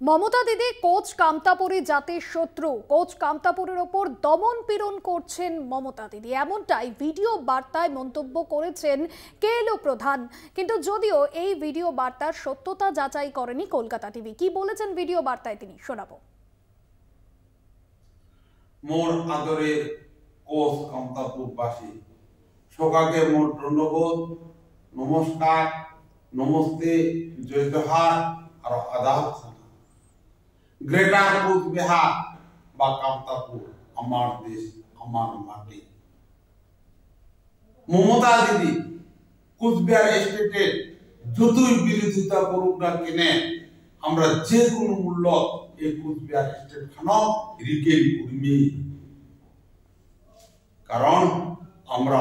মমতা দিদি কোচ কামতাপুরী জাতির শত্রু। কোচ কামতাপুরের ওপর দমন পীড়ন করছেন মমতা দিদি, এমনটাই ভিডিও বার্তায় মন্তব্য করেছেন কেএলও প্রধান। কিন্তু যদিও এই ভিডিও বার্তার সত্যতা যাচাই করেনি কলকাতা টিভি। কি বলেছেন ভিডিও বার্তায় তিনি শোনাবো। মোর আদরের কোচ কামতাপুরবাসী সকালকে মোর ধন্যবাদ, নমস্কার, নমস্তে, জয় জোহার আর আদাব। গ্রেটার কোচবিহার বা কামতাপুর আমার দেশ, আমার মাটি। মমতা দিদি কোচবিহার স্টেটের যতই বিরোধিতা করুক না কেনে, আমরা যে কোনো মূল্য এই কোচবিহার স্টেট খানো রিকেল করিমি। কারণ আমরা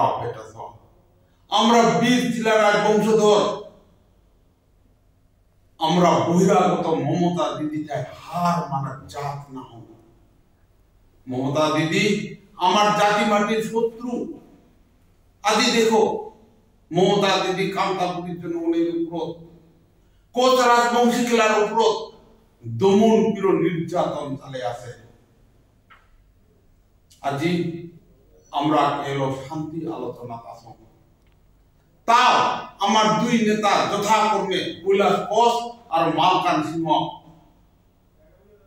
আমরা 20 জেলার বংশধর। আমরা বহিরাগত মমতা দিদিকে হার মানার জাত না হব। মমতা দিদি আমার জাতি মাটির শত্রু। আদি দেখো, মমতা দিদি কামতাপুরীর জন্য অনেক উপর, কোচ রাজবংশী খেলার উপর দমন পীড়ন নির্যাতন চালে আছে। আজি আমরা এলো শান্তি আলোচনা আসন। তাও আমার দুই নেতা যথাক্রমে কৈলাস কোচ আর মালকান সিংহ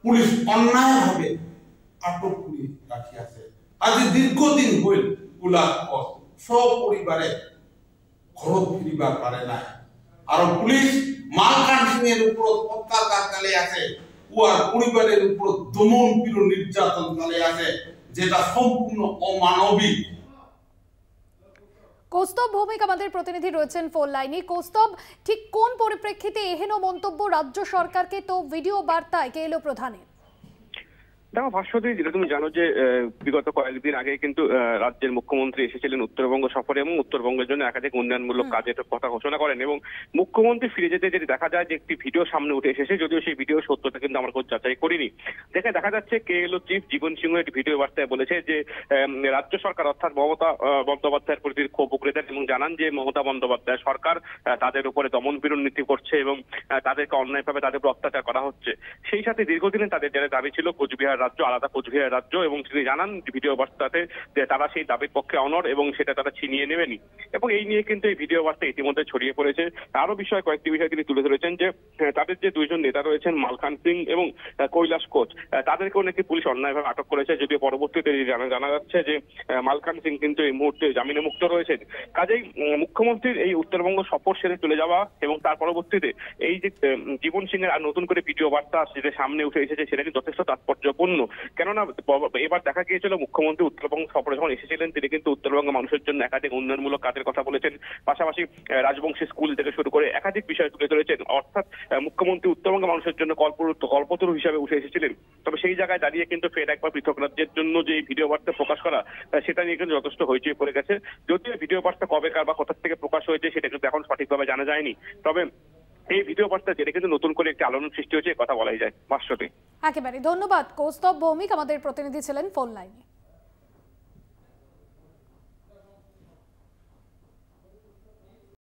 পুলিশ অন্যায়ভাবে আটক করে রাখিয়াছে। আজি দীর্ঘদিন হইল কৈলাস কোচ সপরিবারে ঘর ফিরিবার পারে না। আর পুলিশ মালকান সিংহের উপর অত্যাচার চালিয়ে আছে, উহার পরিবারের উপর দমন পীড়ন নির্যাতন চালিয়ে আছে, যেটা সম্পূর্ণ অমানবিক। কৌস্তব ভৌমিক আমাদের প্রতিনিধি রয়েছেন ফোন লাইনে। কৌস্তব, ঠিক কোন পরিপ্রেক্ষিতে এহেন মন্তব্য রাজ্য সরকারকে তো ভিডিও বার্তায় কেএলও প্রধানের? দেখো ভাস্বতী, যেটা তুমি জানো যে বিগত কয়েকদিন আগে কিন্তু রাজ্যের মুখ্যমন্ত্রী এসেছিলেন উত্তরবঙ্গ সফরে এবং উত্তরবঙ্গের জন্য একাধিক উন্নয়নমূলক কাজের কথা ঘোষণা করেন। এবং মুখ্যমন্ত্রী ফিরে যেতে যেতে দেখা যায় যে একটি ভিডিও সামনে উঠে এসেছে, যদিও সেই ভিডিও সত্যতা কিন্তু আমরা কোনো যাচাই করিনি। দেখা যাচ্ছে কেএলও চিফ জীবন সিংহ একটি ভিডিও বার্তায় বলেছে যে রাজ্য সরকার অর্থাৎ মমতা বন্দ্যোপাধ্যায়ের প্রতি ক্ষোভ উগরে দেন এবং জানান যে মমতা বন্দ্যোপাধ্যায় সরকার তাদের উপরে দমন পীড়ন নীতি করছে এবং তাদেরকে অন্যায়ভাবে তাদের উপর অত্যাচার করা হচ্ছে। সেই সাথে দীর্ঘদিনে তাদের যারা দাবি ছিল কোচবিহার রাজ্য আলাদা কোচবিহার রাজ্য, এবং তিনি জানান ভিডিও বার্তাতে যে তারা সেই দাবির পক্ষে অনড় এবং সেটা তারা ছিনিয়ে নেবেনি। এবং এই নিয়ে কিন্তু এই ভিডিও বার্তা ইতিমধ্যে ছড়িয়ে পড়েছে। আরো কয়েকটি বিষয় তিনি তুলে ধরেছেন যে তাদের যে দুইজন নেতা রয়েছেন মালখান সিং এবং কৈলাস কোচ, তাদেরকেও নাকি পুলিশ অন্যায়ভাবে আটক করেছে, যদিও পরবর্তীতে জানা যাচ্ছে যে মালখান সিং কিন্তু এই মুহূর্তে জামিনে মুক্ত রয়েছেন। কাজেই মুখ্যমন্ত্রীর এই উত্তরবঙ্গ সফর সেরে চলে যাওয়া এবং তার পরবর্তীতে এই যে জীবন সিং এর নতুন করে ভিডিও বার্তা যেটা সামনে উঠে এসেছে, সেটা কিন্তু যথেষ্ট তাৎপর্যপূর্ণ। কেননা এবার দেখা গিয়েছিল মুখ্যমন্ত্রী উত্তরবঙ্গ সফরে যখন এসেছিলেন, তিনি কিন্তু উত্তরবঙ্গের মানুষের জন্য একাধিক উন্নয়নমূলক কাজের কথা বলেছেন, পাশাপাশি রাজবংশী স্কুল থেকে শুরু করে একাধিক বিষয় তুলে ধরেছেন। অর্থাৎ মুখ্যমন্ত্রী উত্তরবঙ্গের মানুষের জন্য কল্পতরু হিসাবে উঠে এসেছিলেন। তবে সেই জায়গায় দাঁড়িয়ে কিন্তু ফের একবার পৃথক রাজ্যের জন্য যে ভিডিও বার্তা প্রকাশ করা, সেটা নিয়ে কিন্তু যথেষ্ট হইচই পড়ে গেছে। যদিও ভিডিও বার্তা কবে কার বা কোথা থেকে প্রকাশ হয়েছে সেটা কিন্তু এখন সঠিকভাবে জানা যায়নি। তবে এই ভিডিও বার্তা যেটা কিন্তু নতুন করে একটি আলোড়ন সৃষ্টি হয়েছে কথা বলাই যায়। ভাস্বতী, একেবারে ধন্যবাদ। কৌস্তব ভৌমিক আমাদের প্রতিনিধি ছিলেন ফোন লাইনে।